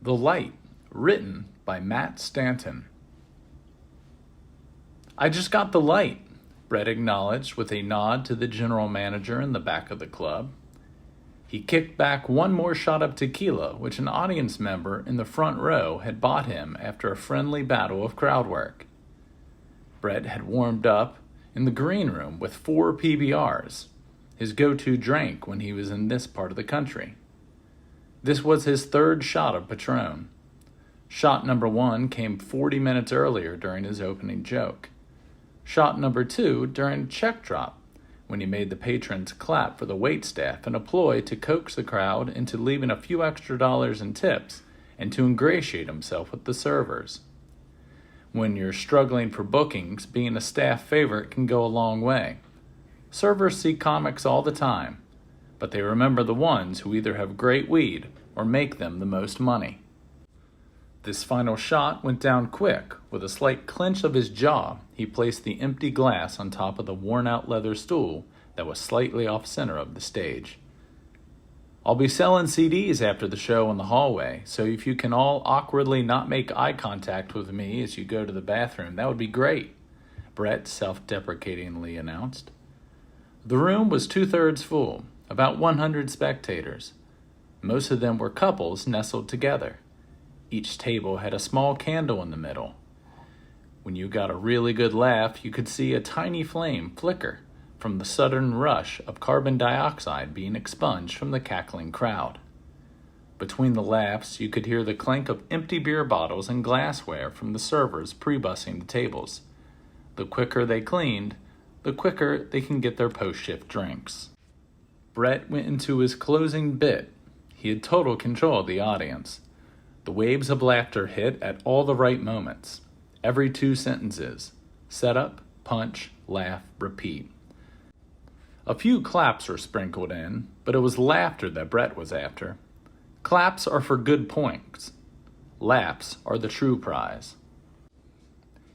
The Light, written by Matt Stanton. I just got the light, Brett acknowledged with a nod to the general manager in the back of the club. He kicked back one more shot of tequila, which an audience member in the front row had bought him after a friendly battle of crowd work. Brett had warmed up in the green room with 4 PBRs, his go-to drink when he was in this part of the country. This was his 3rd shot of Patron. Shot number 1 came 40 minutes earlier during his opening joke. Shot number 2 during check drop, when he made the patrons clap for the waitstaff in a ploy to coax the crowd into leaving a few extra dollars in tips and to ingratiate himself with the servers. When you're struggling for bookings, being a staff favorite can go a long way. Servers see comics all the time, but they remember the ones who either have great weed or make them the most money. This final shot went down quick. With a slight clench of his jaw, he placed the empty glass on top of the worn-out leather stool that was slightly off-center of the stage. I'll be selling CDs after the show in the hallway, so if you can all awkwardly not make eye contact with me as you go to the bathroom, that would be great, Brett self-deprecatingly announced. The room was 2/3 full, about 100 spectators. Most of them were couples nestled together. Each table had a small candle in the middle. When you got a really good laugh, you could see a tiny flame flicker from the sudden rush of carbon dioxide being expunged from the cackling crowd. Between the laughs, you could hear the clink of empty beer bottles and glassware from the servers pre-bussing the tables. The quicker they cleaned, the quicker they can get their post-shift drinks. Brett went into his closing bit. He had total control of the audience. The waves of laughter hit at all the right moments. Every 2 sentences. Setup, punch, laugh, repeat. A few claps were sprinkled in, but it was laughter that Brett was after. Claps are for good points. Laughs are the true prize.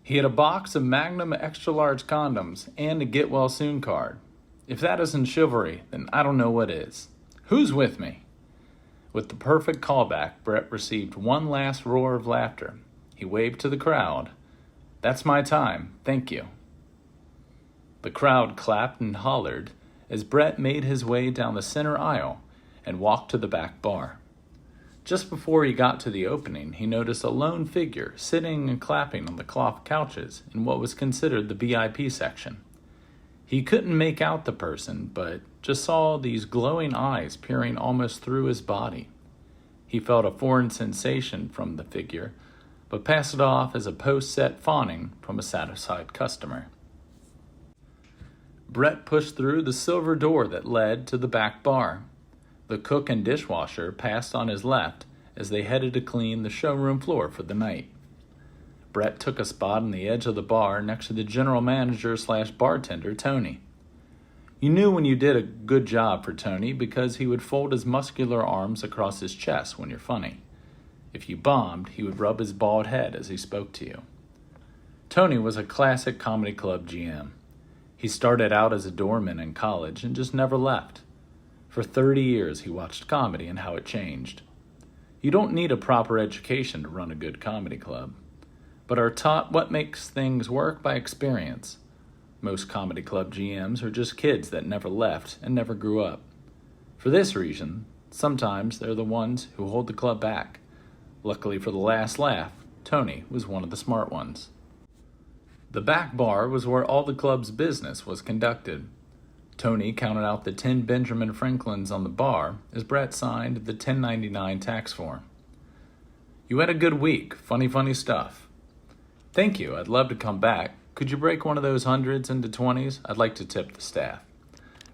He had a box of Magnum extra-large condoms and a get-well-soon card. If that isn't chivalry, then I don't know what is. Who's with me? With the perfect callback, Brett received one last roar of laughter. He waved to the crowd. "That's my time, thank you." The crowd clapped and hollered as Brett made his way down the center aisle and walked to the back bar. Just before he got to the opening, he noticed a lone figure sitting and clapping on the cloth couches in what was considered the VIP section. He couldn't make out the person, but just saw these glowing eyes peering almost through his body. He felt a foreign sensation from the figure, but passed it off as a post-set fawning from a satisfied customer. Brett pushed through the silver door that led to the back bar. The cook and dishwasher passed on his left as they headed to clean the showroom floor for the night. Brett took a spot on the edge of the bar next to the general manager/bartender, Tony. You knew when you did a good job for Tony because he would fold his muscular arms across his chest when you're funny. If you bombed, he would rub his bald head as he spoke to you. Tony was a classic comedy club GM. He started out as a doorman in college and just never left. For 30 years, he watched comedy and how it changed. You don't need a proper education to run a good comedy club, but are taught what makes things work by experience. Most comedy club GMs are just kids that never left and never grew up. For this reason, sometimes they're the ones who hold the club back. Luckily for the last laugh, Tony was one of the smart ones. The back bar was where all the club's business was conducted. Tony counted out the 10 Benjamin Franklins on the bar as Brett signed the 1099 tax form. "You had a good week. Funny stuff." "Thank you. I'd love to come back. Could you break one of those hundreds into 20s? I'd like to tip the staff."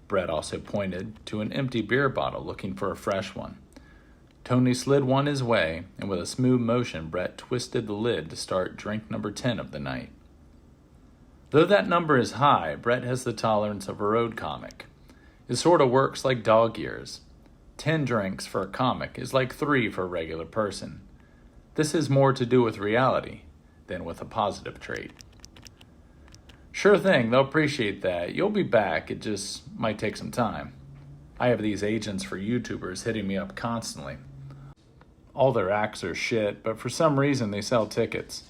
Brett also pointed to an empty beer bottle looking for a fresh one. Tony slid one his way, and with a smooth motion, Brett twisted the lid to start drink number 10 of the night. Though that number is high, Brett has the tolerance of a road comic. It sort of works like dog years. 10 drinks for a comic is like 3 for a regular person. This has more to do with reality than with a positive trait. "Sure thing, they'll appreciate that. You'll be back, it just might take some time. I have these agents for YouTubers hitting me up constantly. All their acts are shit, but for some reason they sell tickets.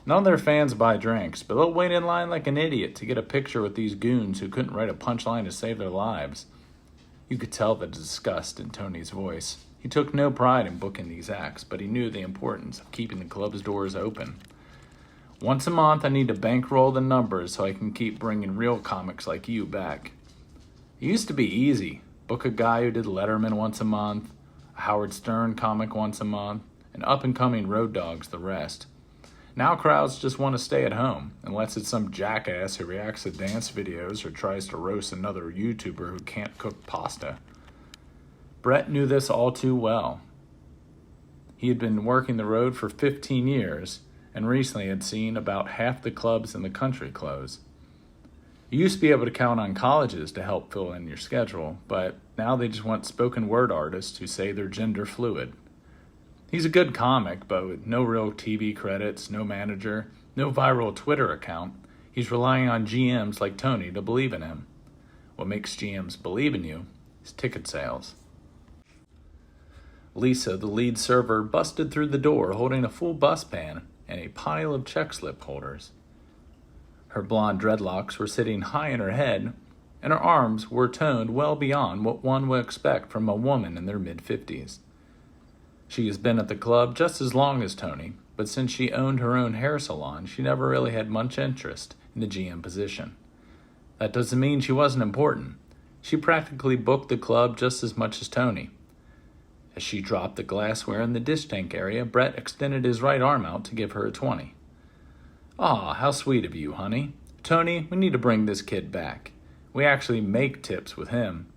None of their fans buy drinks, but they'll wait in line like an idiot to get a picture with these goons who couldn't write a punchline to save their lives. You could tell the disgust in Tony's voice. He took no pride in booking these acts, but he knew the importance of keeping the club's doors open. Once a month, I need to bankroll the numbers so I can keep bringing real comics like you back. It used to be easy. Book a guy who did Letterman once a month, a Howard Stern comic once a month, and up-and-coming road dogs the rest. Now crowds just want to stay at home, unless it's some jackass who reacts to dance videos or tries to roast another YouTuber who can't cook pasta. Brett knew this all too well. He had been working the road for 15 years, and recently had seen about half the clubs in the country close. You used to be able to count on colleges to help fill in your schedule, but now they just want spoken word artists who say they're gender fluid. He's a good comic, but with no real TV credits, no manager, no viral Twitter account, he's relying on GMs like Tony to believe in him. What makes GMs believe in you is ticket sales. Lisa, the lead server, busted through the door holding a full bus pan and a pile of check slip holders. Her blonde dreadlocks were sitting high in her head, and her arms were toned well beyond what one would expect from a woman in their mid-50s. She has been at the club just as long as Tony, but since she owned her own hair salon, she never really had much interest in the GM position. That doesn't mean she wasn't important. She practically booked the club just as much as Tony. As she dropped the glassware in the dish tank area, Brett extended his right arm out to give her a 20. "Aw, how sweet of you, honey. Tony, we need to bring this kid back. We actually make tips with him.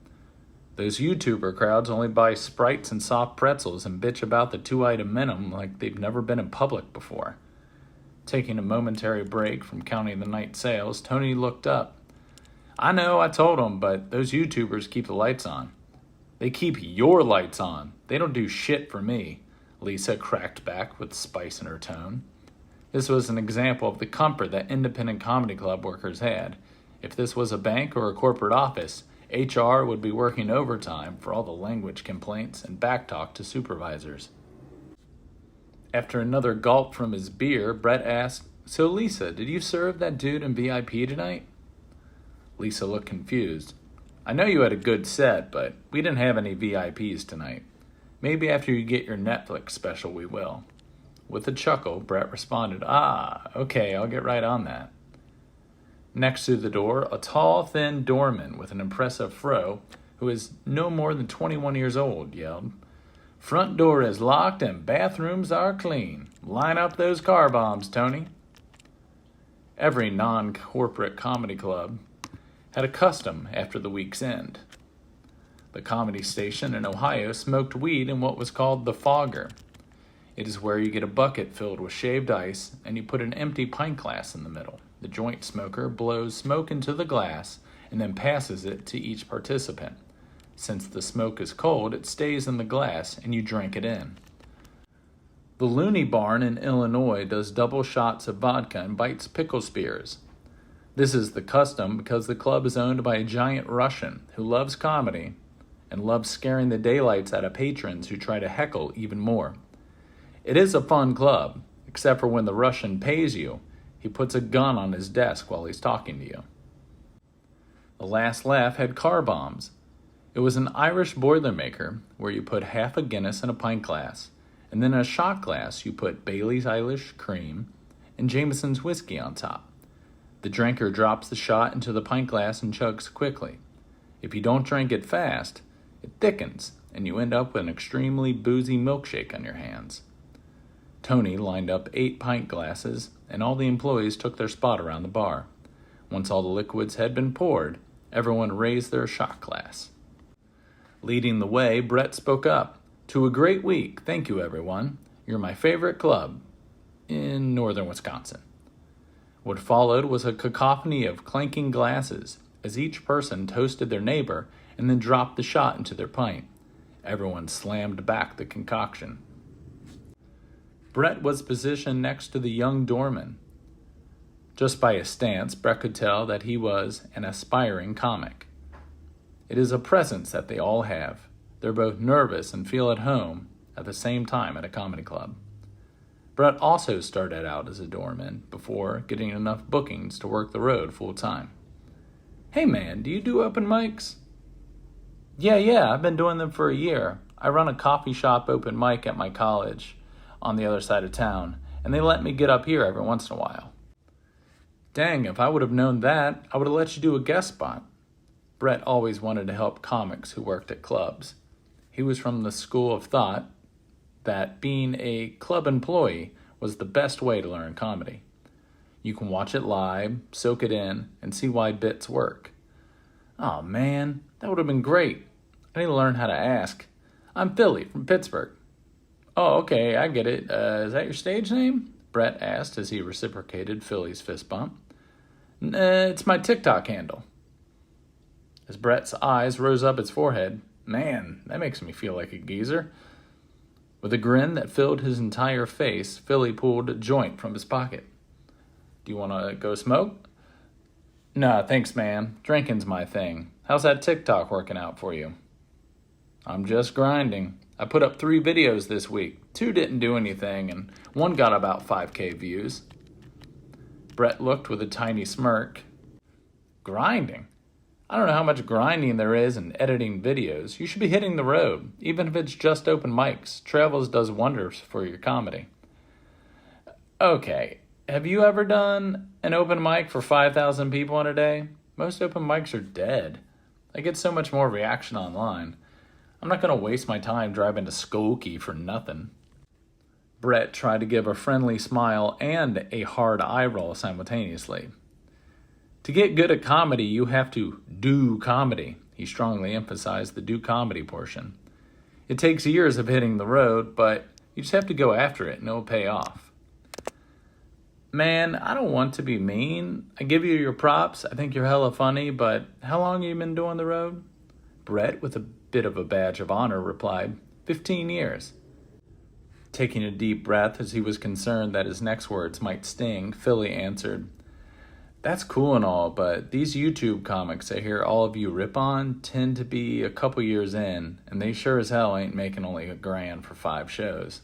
Those YouTuber crowds only buy Sprites and soft pretzels and bitch about the 2-item minimum like they've never been in public before." Taking a momentary break from counting the night sales, Tony looked up. "I know, I told him, but those YouTubers keep the lights on." "They keep your lights on. They don't do shit for me," Lisa cracked back with spice in her tone. This was an example of the comfort that independent comedy club workers had. If this was a bank or a corporate office, HR would be working overtime for all the language complaints and backtalk to supervisors. After another gulp from his beer, Brett asked, "So Lisa, did you serve that dude in VIP tonight?" Lisa looked confused. "I know you had a good set, but we didn't have any VIPs tonight. Maybe after you get your Netflix special we will." With a chuckle, Brett responded, "Okay, I'll get right on that." Next to the door, a tall, thin doorman with an impressive fro, who is no more than 21 years old, yelled, "Front door is locked and bathrooms are clean. Line up those car bombs, Tony." Every non-corporate comedy club had a custom after the week's end. The comedy station in Ohio smoked weed in what was called the fogger. It is where you get a bucket filled with shaved ice and you put an empty pint glass in the middle. The joint smoker blows smoke into the glass and then passes it to each participant. Since the smoke is cold, it stays in the glass and you drink it in. The Looney Barn in Illinois does double shots of vodka and bites pickle spears. This is the custom because the club is owned by a giant Russian who loves comedy and loves scaring the daylights out of patrons who try to heckle even more. It is a fun club, except for when the Russian pays you, he puts a gun on his desk while he's talking to you. The last laugh had car bombs. It was an Irish Boilermaker where you put half a Guinness in a pint glass, and then in a shot glass you put Bailey's Irish Cream and Jameson's whiskey on top. The drinker drops the shot into the pint glass and chugs quickly. If you don't drink it fast, it thickens, and you end up with an extremely boozy milkshake on your hands. Tony lined up 8 pint glasses, and all the employees took their spot around the bar. Once all the liquids had been poured, everyone raised their shot glass. Leading the way, Brett spoke up. "To a great week. Thank you, everyone. You're my favorite club in northern Wisconsin." What followed was a cacophony of clanking glasses as each person toasted their neighbor and then dropped the shot into their pint. Everyone slammed back the concoction. Brett was positioned next to the young doorman. Just by his stance, Brett could tell that he was an aspiring comic. It is a presence that they all have. They're both nervous and feel at home, at the same time at a comedy club. Brett also started out as a doorman before getting enough bookings to work the road full time. "Hey man, do you do open mics?" Yeah, I've been doing them for a year. I run a coffee shop open mic at my college on the other side of town, and they let me get up here every once in a while." "Dang, if I would have known that, I would have let you do a guest spot." Brett always wanted to help comics who worked at clubs. He was from the school of thought that being a club employee was the best way to learn comedy. You can watch it live, soak it in, and see why bits work. "Oh man, that would have been great. I need to learn how to ask. I'm Philly from Pittsburgh." "Oh, okay, I get it. Is that your stage name?" Brett asked as he reciprocated Philly's fist bump. It's my TikTok handle." As Brett's eyes rose up his forehead, "Man, that makes me feel like a geezer." With a grin that filled his entire face, Philly pulled a joint from his pocket. "Do you want to go smoke?" "Nah, thanks, man. Drinking's my thing. How's that TikTok working out for you?" "I'm just grinding. I put up 3 videos this week. 2 didn't do anything, and 1 got about 5K views." Brett looked with a tiny smirk. "Grinding? I don't know how much grinding there is in editing videos. You should be hitting the road, even if it's just open mics. Travels does wonders for your comedy." "Okay, have you ever done an open mic for 5,000 people in a day? Most open mics are dead. I get so much more reaction online. I'm not going to waste my time driving to Skokie for nothing." Brett tried to give a friendly smile and a hard eye roll simultaneously. "To get good at comedy, you have to do comedy." He strongly emphasized the do comedy portion. "It takes years of hitting the road, but you just have to go after it and it'll pay off." "Man, I don't want to be mean. I give you your props. I think you're hella funny, but how long have you been doing the road?" Brett, with a bit of a badge of honor, replied, 15 years. Taking a deep breath as he was concerned that his next words might sting, Philly answered, "That's cool and all, but these YouTube comics I hear all of you rip on tend to be a couple years in, and they sure as hell ain't making only $1,000 for 5 shows."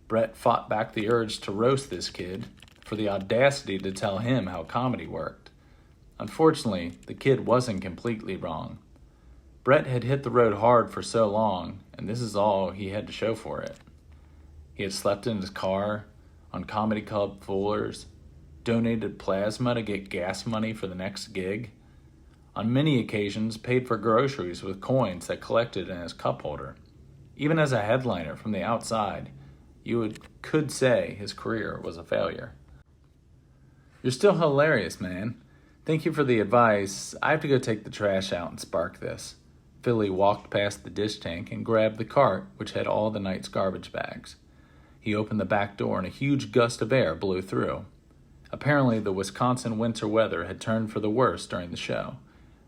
Brett fought back the urge to roast this kid for the audacity to tell him how comedy worked. Unfortunately, the kid wasn't completely wrong. Brett had hit the road hard for so long, and this is all he had to show for it. He had slept in his car, on comedy club floors, donated plasma to get gas money for the next gig, on many occasions paid for groceries with coins that collected in his cup holder. Even as a headliner from the outside, could say his career was a failure. "You're still hilarious, man. Thank you for the advice. I have to go take the trash out and spark this." Philly walked past the dish tank and grabbed the cart, which had all the night's garbage bags. He opened the back door and a huge gust of air blew through. Apparently, the Wisconsin winter weather had turned for the worse during the show.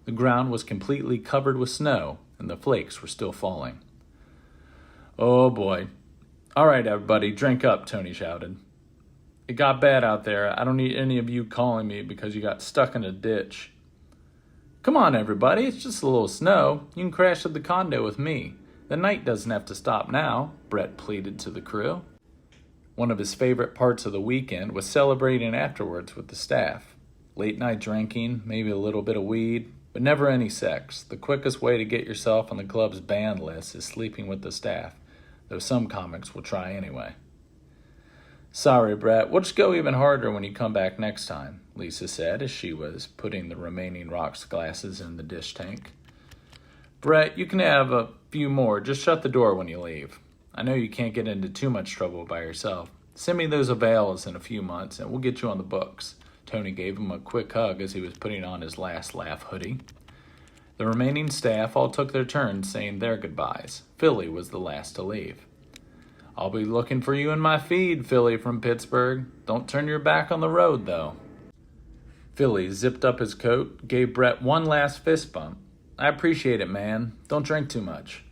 The ground was completely covered with snow, and the flakes were still falling. "Oh boy. All right, everybody, drink up," Tony shouted. "It got bad out there. I don't need any of you calling me because you got stuck in a ditch." "Come on, everybody, it's just a little snow. You can crash at the condo with me. The night doesn't have to stop now," Brett pleaded to the crew. One of his favorite parts of the weekend was celebrating afterwards with the staff. Late night drinking, maybe a little bit of weed, but never any sex. The quickest way to get yourself on the club's banned list is sleeping with the staff, though some comics will try anyway. "Sorry, Brett, we'll just go even harder when you come back next time," Lisa said as she was putting the remaining rocks glasses in the dish tank. "Brett, you can have a few more. Just shut the door when you leave. I know you can't get into too much trouble by yourself. Send me those avails in a few months and we'll get you on the books." Tony gave him a quick hug as he was putting on his last laugh hoodie. The remaining staff all took their turns saying their goodbyes. Philly was the last to leave. "I'll be looking for you in my feed, Philly from Pittsburgh. Don't turn your back on the road, though." Philly zipped up his coat, gave Brett one last fist bump. "I appreciate it, man. Don't drink too much."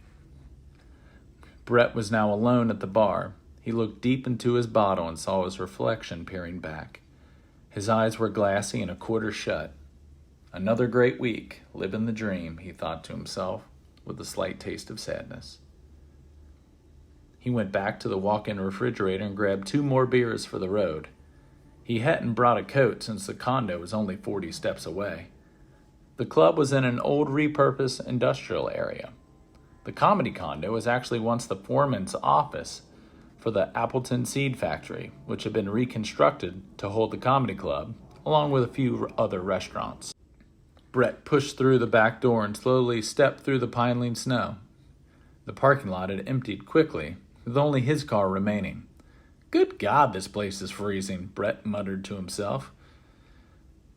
Brett was now alone at the bar. He looked deep into his bottle and saw his reflection peering back. His eyes were glassy and a quarter shut. Another great week, living the dream, he thought to himself, with a slight taste of sadness. He went back to the walk-in refrigerator and grabbed 2 more beers for the road. He hadn't brought a coat since the condo was only 40 steps away. The club was in an old repurposed industrial area. The comedy condo was actually once the foreman's office for the Appleton Seed Factory, which had been reconstructed to hold the comedy club, along with a few other restaurants. Brett pushed through the back door and slowly stepped through the piling snow. The parking lot had emptied quickly, with only his car remaining. "Good God, this place is freezing," Brett muttered to himself.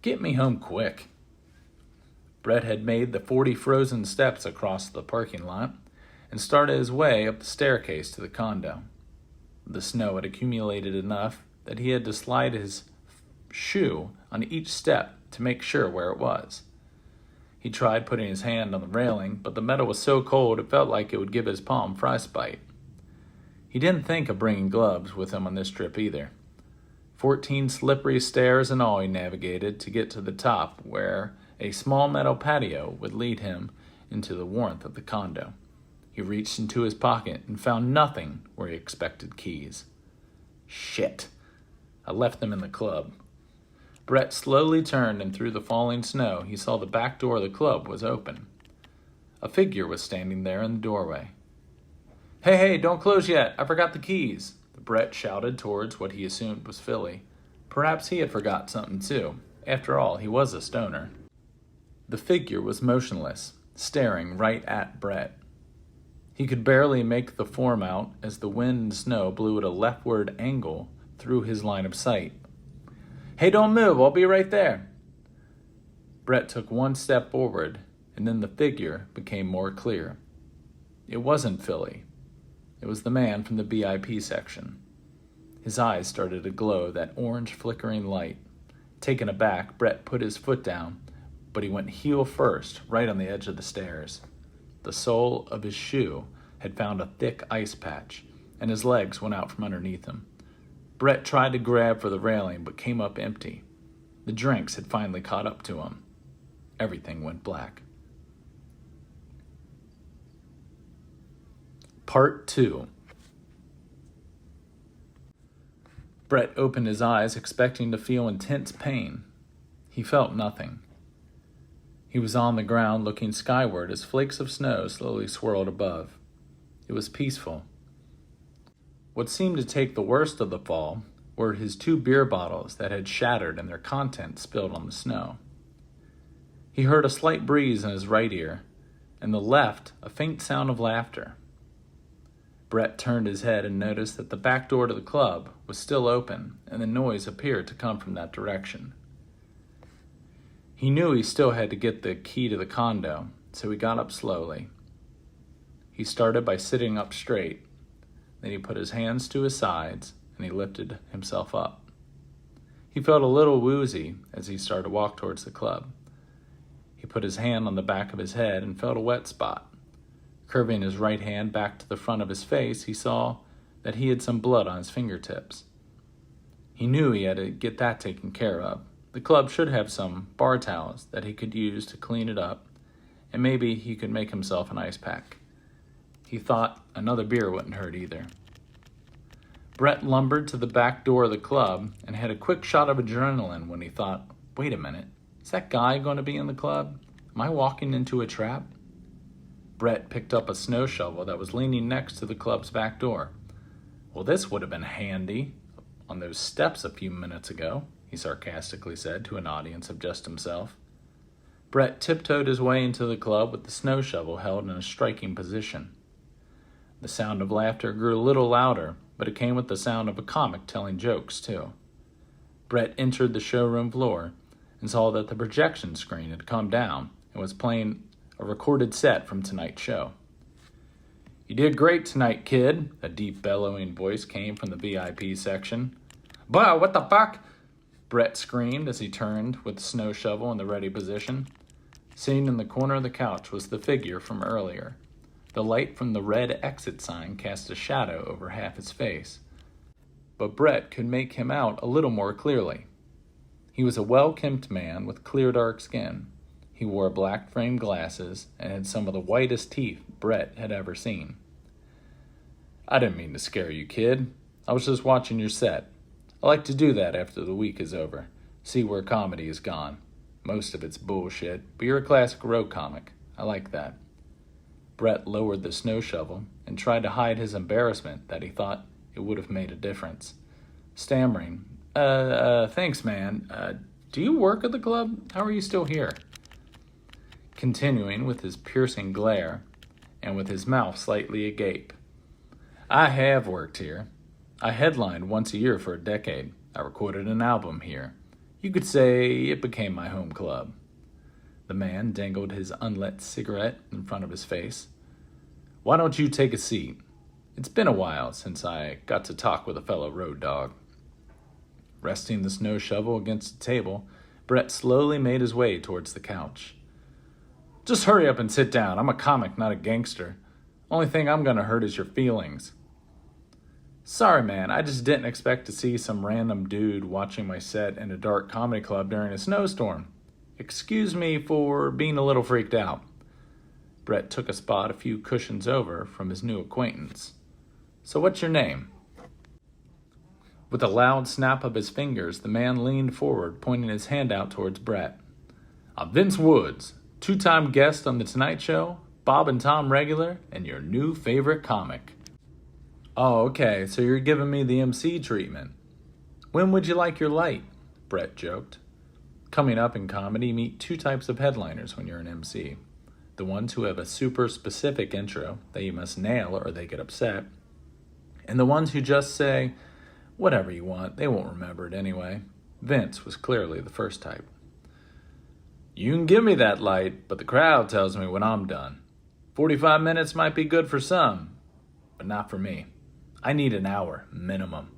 "Get me home quick." Brett had made the 40 frozen steps across the parking lot and started his way up the staircase to the condo. The snow had accumulated enough that he had to slide his shoe on each step to make sure where it was. He tried putting his hand on the railing, but the metal was so cold it felt like it would give his palm frostbite. He didn't think of bringing gloves with him on this trip either. 14 slippery stairs in all he navigated to get to the top, where a small metal patio would lead him into the warmth of the condo. He reached into his pocket and found nothing where he expected keys. "Shit. I left them in the club." Brett slowly turned, and through the falling snow, he saw the back door of the club was open. A figure was standing there in the doorway. Hey, don't close yet. I forgot the keys," Brett shouted towards what he assumed was Philly. Perhaps he had forgot something too. After all, he was a stoner. The figure was motionless, staring right at Brett. He could barely make the form out as the wind and snow blew at a leftward angle through his line of sight. "Hey, don't move. I'll be right there." Brett took one step forward, and then the figure became more clear. It wasn't Philly. It was the man from the VIP section. His eyes started to glow that orange flickering light. Taken aback, Brett put his foot down, but he went heel first, right on the edge of the stairs. The sole of his shoe had found a thick ice patch, and his legs went out from underneath him. Brett tried to grab for the railing, but came up empty. The drinks had finally caught up to him. Everything went black. Part 2. Brett opened his eyes, expecting to feel intense pain. He felt nothing. He was on the ground, looking skyward as flakes of snow slowly swirled above. It was peaceful. What seemed to take the worst of the fall were his 2 beer bottles that had shattered and their contents spilled on the snow. He heard a slight breeze in his right ear, and the left a faint sound of laughter. Brett turned his head and noticed that the back door to the club was still open, and the noise appeared to come from that direction. He knew he still had to get the key to the condo, so he got up slowly. He started by sitting up straight. Then he put his hands to his sides, and he lifted himself up. He felt a little woozy as he started to walk towards the club. He put his hand on the back of his head and felt a wet spot. Curving his right hand back to the front of his face, he saw that he had some blood on his fingertips. He knew he had to get that taken care of. The club should have some bar towels that he could use to clean it up, and maybe he could make himself an ice pack. He thought another beer wouldn't hurt either. Brett lumbered to the back door of the club and had a quick shot of adrenaline when he thought, wait a minute, is that guy going to be in the club? Am I walking into a trap? Brett picked up a snow shovel that was leaning next to the club's back door. Well, this would have been handy on those steps a few minutes ago, he sarcastically said to an audience of just himself. Brett tiptoed his way into the club with the snow shovel held in a striking position. The sound of laughter grew a little louder, but it came with the sound of a comic telling jokes, too. Brett entered the showroom floor and saw that the projection screen had come down and was playing a recorded set from tonight's show. "You did great tonight, kid," a deep bellowing voice came from the VIP section. "Bah, what the fuck?" Brett screamed as he turned with the snow shovel in the ready position. Sitting in the corner of the couch was the figure from earlier. The light from the red exit sign cast a shadow over half his face, but Brett could make him out a little more clearly. He was a well-kempt man with clear dark skin. He wore black framed glasses and had some of the whitest teeth Brett had ever seen. I didn't mean to scare you, kid. I was just watching your set. I like to do that after the week is over. See where comedy is gone. Most of it's bullshit, but you're a classic road comic. I like that. Brett lowered the snow shovel and tried to hide his embarrassment that he thought it would have made a difference. Stammering, thanks, man. Do you work at the club? How are you still here? Continuing with his piercing glare and with his mouth slightly agape. I have worked here. I headlined once a year for a decade. I recorded an album here. You could say it became my home club. The man dangled his unlit cigarette in front of his face. Why don't you take a seat? It's been a while since I got to talk with a fellow road dog. Resting the snow shovel against the table, Brett slowly made his way towards the couch. Just hurry up and sit down. I'm a comic, not a gangster. Only thing I'm gonna hurt is your feelings. Sorry, man, I just didn't expect to see some random dude watching my set in a dark comedy club during a snowstorm. Excuse me for being a little freaked out. Brett took a spot a few cushions over from his new acquaintance. So what's your name? With a loud snap of his fingers, the man leaned forward, pointing his hand out towards Brett. I'm Vince Woods, two-time guest on The Tonight Show, Bob and Tom regular, and your new favorite comic. Oh, okay, so you're giving me the MC treatment. When would you like your light? Brett joked. Coming up in comedy, meet two types of headliners when you're an MC. The ones who have a super specific intro that you must nail or they get upset. And the ones who just say, whatever you want, they won't remember it anyway. Vince was clearly the first type. You can give me that light, but the crowd tells me when I'm done. 45 minutes might be good for some, but not for me. I need an hour, minimum.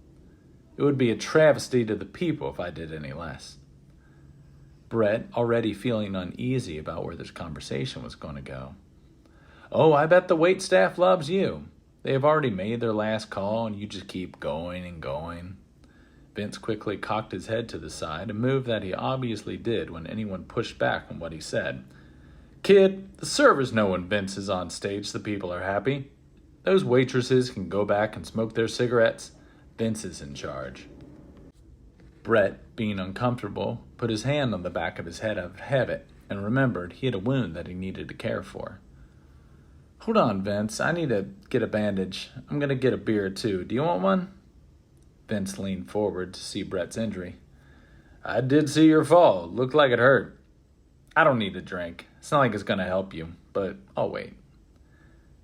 It would be a travesty to the people if I did any less. Brett, already feeling uneasy about where this conversation was going to go. Oh, I bet the wait staff loves you. They have already made their last call and you just keep going and going. Vince quickly cocked his head to the side, a move that he obviously did when anyone pushed back on what he said. Kid, the servers know when Vince is on stage the people are happy. Those waitresses can go back and smoke their cigarettes. Vince is in charge. Brett, being uncomfortable, put his hand on the back of his head out of habit and remembered he had a wound that he needed to care for. Hold on, Vince. I need to get a bandage. I'm going to get a beer, too. Do you want one? Vince leaned forward to see Brett's injury. I did see your fall. Looked like it hurt. I don't need a drink. It's not like it's going to help you, but I'll wait.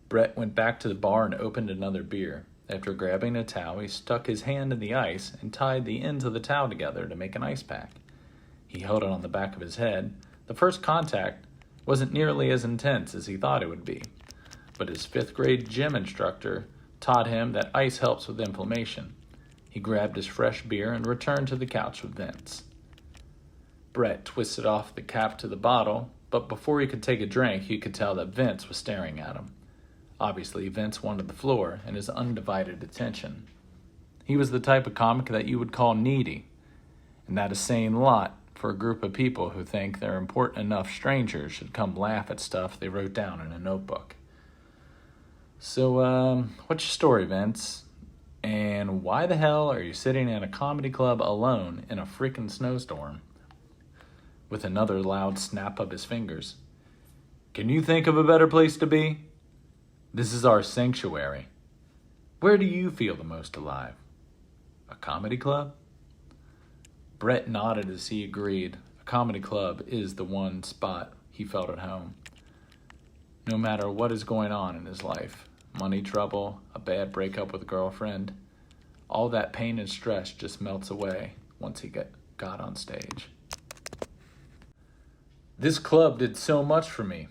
Brett went back to the bar and opened another beer. After grabbing a towel, he stuck his hand in the ice and tied the ends of the towel together to make an ice pack. He held it on the back of his head. The first contact wasn't nearly as intense as he thought it would be, but his 5th grade gym instructor taught him that ice helps with inflammation. He grabbed his fresh beer and returned to the couch with Vince. Brett twisted off the cap to the bottle, but before he could take a drink, he could tell that Vince was staring at him. Obviously, Vince wanted the floor and his undivided attention. He was the type of comic that you would call needy, and that is saying a lot for a group of people who think they're important enough strangers should come laugh at stuff they wrote down in a notebook. So, what's your story, Vince? And why the hell are you sitting in a comedy club alone in a freaking snowstorm? With another loud snap of his fingers. Can you think of a better place to be? This is our sanctuary. Where do you feel the most alive? A comedy club? Brett nodded as he agreed. A comedy club is the one spot he felt at home. No matter what is going on in his life, money trouble, a bad breakup with a girlfriend, all that pain and stress just melts away once he got on stage. This club did so much for me.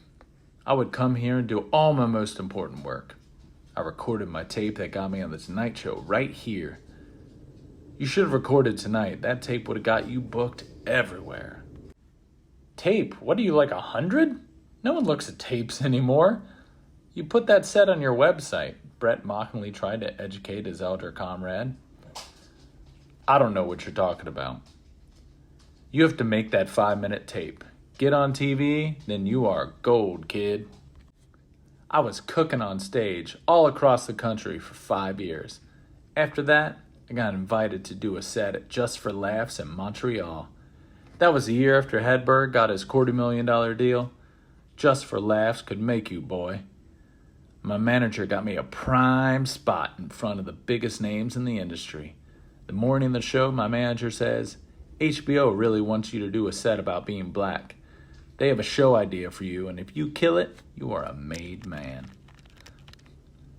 I would come here and do all my most important work. I recorded my tape that got me on The Tonight Show right here. You should have recorded tonight. That tape would have got you booked everywhere. Tape? What are you, like 100? No one looks at tapes anymore. You put that set on your website. Brett mockingly tried to educate his elder comrade. I don't know what you're talking about. You have to make that 5-minute tape. Get on TV, then you are gold, kid. I was cooking on stage all across the country for 5 years. After that, I got invited to do a set at Just for Laughs in Montreal. That was a year after Hedberg got his $250,000 deal. Just for Laughs could make you, boy. My manager got me a prime spot in front of the biggest names in the industry. The morning of the show, my manager says, HBO really wants you to do a set about being black. They have a show idea for you, and if you kill it, you are a made man.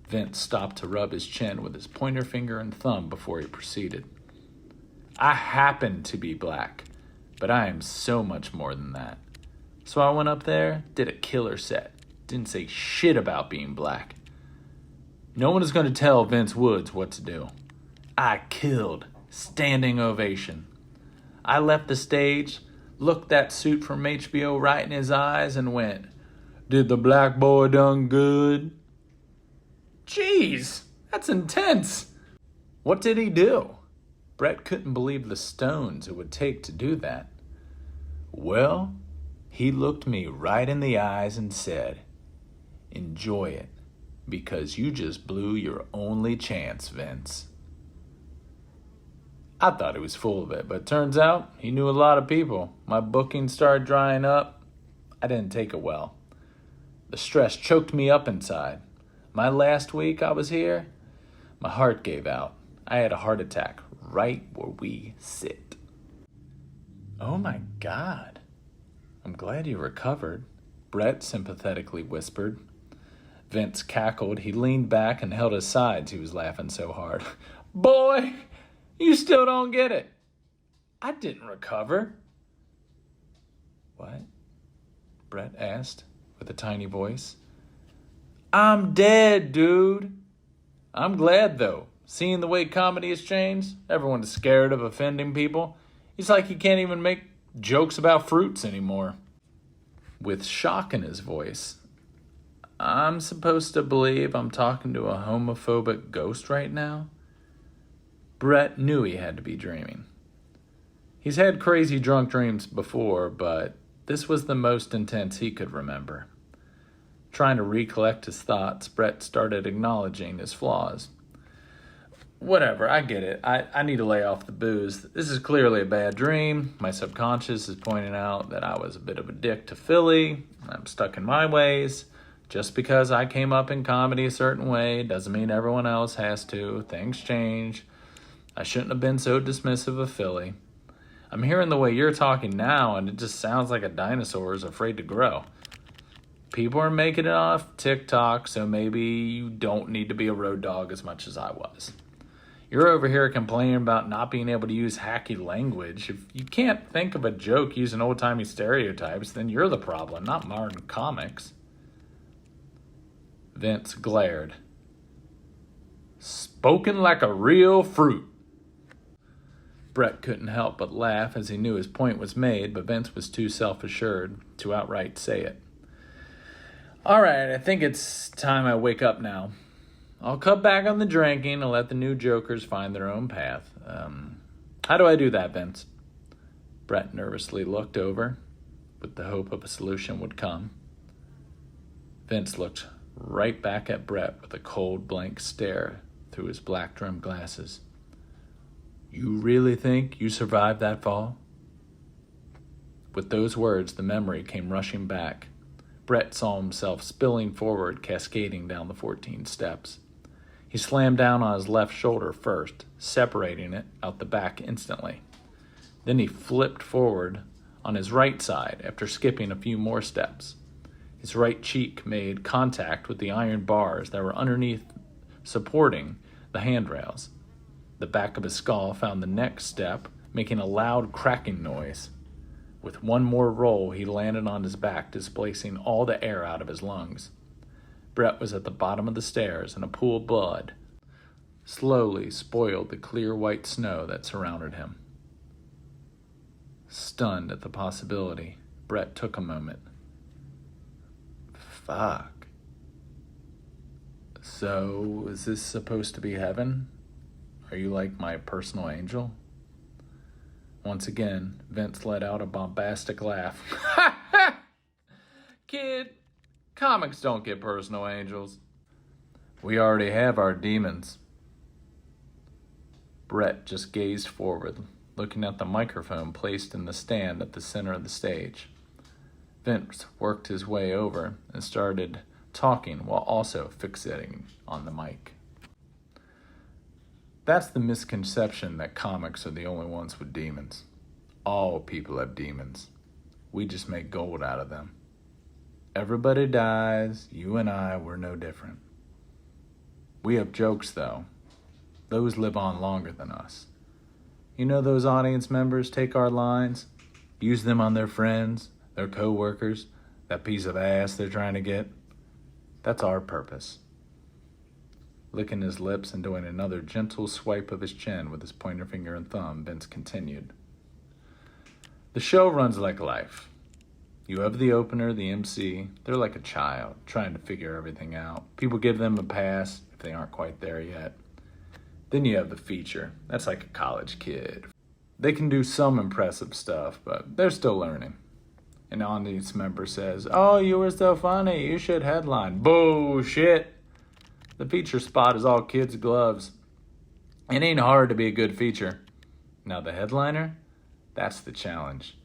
Vince stopped to rub his chin with his pointer finger and thumb before he proceeded. I happen to be black, but I am so much more than that. So I went up there, did a killer set. Didn't say shit about being black. No one is going to tell Vince Woods what to do. I killed. Standing ovation. I left the stage, looked that suit from HBO right in his eyes and went, "Did the black boy done good?" Jeez, that's intense. What did he do? Brett couldn't believe the stones it would take to do that. Well, he looked me right in the eyes and said, "Enjoy it, because you just blew your only chance, Vince." I thought he was full of it, but turns out he knew a lot of people. My booking started drying up. I didn't take it well. The stress choked me up inside. My last week I was here, my heart gave out. I had a heart attack right where we sit. Oh my God. I'm glad you recovered, Brett sympathetically whispered. Vince cackled. He leaned back and held his sides. He was laughing so hard. Boy, you still don't get it. I didn't recover. What? Brett asked with a tiny voice. I'm dead, dude. I'm glad, though. Seeing the way comedy has changed, everyone's scared of offending people. It's like he can't even make jokes about fruits anymore. With shock in his voice, I'm supposed to believe I'm talking to a homophobic ghost right now? Brett knew he had to be dreaming. He's had crazy drunk dreams before, but this was the most intense he could remember. Trying to recollect his thoughts, Brett started acknowledging his flaws. Whatever, I get it. I need to lay off the booze. This is clearly a bad dream. My subconscious is pointing out that I was a bit of a dick to Philly. I'm stuck in my ways. Just because I came up in comedy a certain way doesn't mean everyone else has to. Things change. I shouldn't have been so dismissive of Philly. I'm hearing the way you're talking now, and it just sounds like a dinosaur is afraid to grow. People are making it off TikTok, so maybe you don't need to be a road dog as much as I was. You're over here complaining about not being able to use hacky language. If you can't think of a joke using old-timey stereotypes, then you're the problem, not modern comics. Vince glared. Spoken like a real fruit. Brett couldn't help but laugh as he knew his point was made, but Vince was too self-assured to outright say it. All right, I think it's time I wake up now. I'll cut back on the drinking and let the new jokers find their own path. How do I do that, Vince? Brett nervously looked over, with the hope of a solution would come. Vince looked right back at Brett with a cold, blank stare through his black-rimmed glasses. You really think you survived that fall? With those words, the memory came rushing back. Brett saw himself spilling forward, cascading down the 14 steps. He slammed down on his left shoulder first, separating it out the back instantly. Then he flipped forward on his right side after skipping a few more steps. His right cheek made contact with the iron bars that were underneath supporting the handrails. The back of his skull found the next step, making a loud cracking noise. With one more roll, he landed on his back, displacing all the air out of his lungs. Brett was at the bottom of the stairs, and a pool of blood slowly spoiled the clear white snow that surrounded him. Stunned at the possibility, Brett took a moment. Fuck. So, is this supposed to be heaven? Are you like my personal angel? Once again, Vince let out a bombastic laugh. Kid, Comics don't get personal angels. We already have our demons. Brett just gazed forward, looking at the microphone placed in the stand at the center of the stage. Vince worked his way over and started talking while also fixating on the mic. That's the misconception that comics are the only ones with demons. All people have demons. We just make gold out of them. Everybody dies. You and I, we're no different. We have jokes, though. Those live on longer than us. You know, those audience members take our lines, use them on their friends, their co-workers, that piece of ass they're trying to get. That's our purpose. Licking his lips and doing another gentle swipe of his chin with his pointer finger and thumb, Vince continued. The show runs like life. You have the opener, the MC. They're like a child, trying to figure everything out. People give them a pass if they aren't quite there yet. Then you have the feature. That's like a college kid. They can do some impressive stuff, but they're still learning. An audience member says, "Oh, you were so funny. You should headline." Bullshit. The feature spot is all kids' gloves. It ain't hard to be a good feature. Now the headliner, that's the challenge.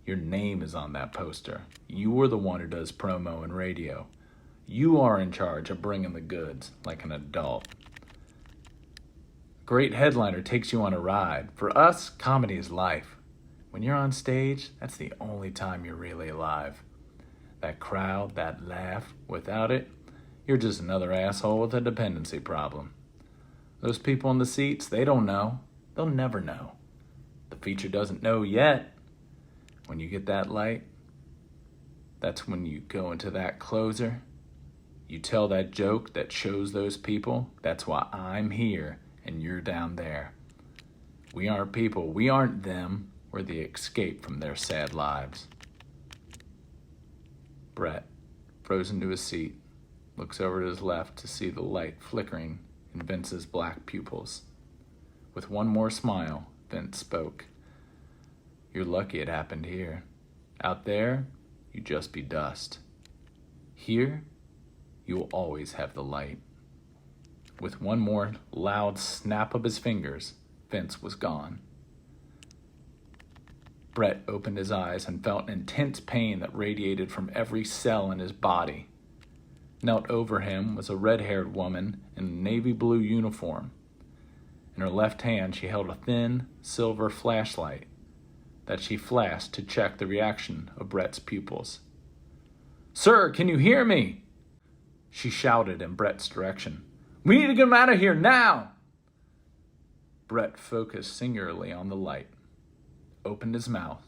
Your name is on that poster. You are the one who does promo and radio. You are in charge of bringing the goods like an adult. Great headliner takes you on a ride. For us, comedy is life. When you're on stage, that's the only time you're really alive. That crowd, that laugh, without it, you're just another asshole with a dependency problem. Those people in the seats, they don't know. They'll never know. The feature doesn't know yet. When you get that light, that's when you go into that closer. You tell that joke that shows those people, that's why I'm here and you're down there. We aren't people. We aren't them. We're the escape from their sad lives. Brett, frozen to his seat, looks over to his left to see the light flickering in Vince's black pupils. With one more smile, Vince spoke. You're lucky it happened here. Out there, you'd just be dust. Here, you will always have the light. With one more loud snap of his fingers, Vince was gone. Brett opened his eyes and felt intense pain that radiated from every cell in his body. Knelt over him was a red-haired woman in a navy blue uniform. In her left hand, she held a thin, silver flashlight that she flashed to check the reaction of Brett's pupils. "Sir, can you hear me?" she shouted in Brett's direction. "We need to get him out of here now!" Brett focused singularly on the light, opened his mouth,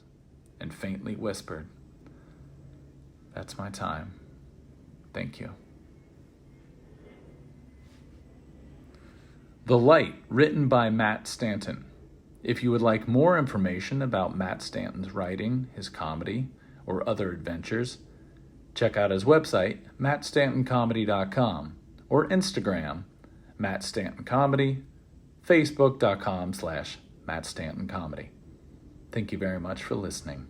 and faintly whispered, "That's my time. Thank you." The Light, written by Matt Stanton. If you would like more information about Matt Stanton's writing, his comedy, or other adventures, check out his website, mattstantoncomedy.com, or Instagram, Matt Stanton Comedy, facebook.com/Matt Stanton Comedy. Thank you very much for listening.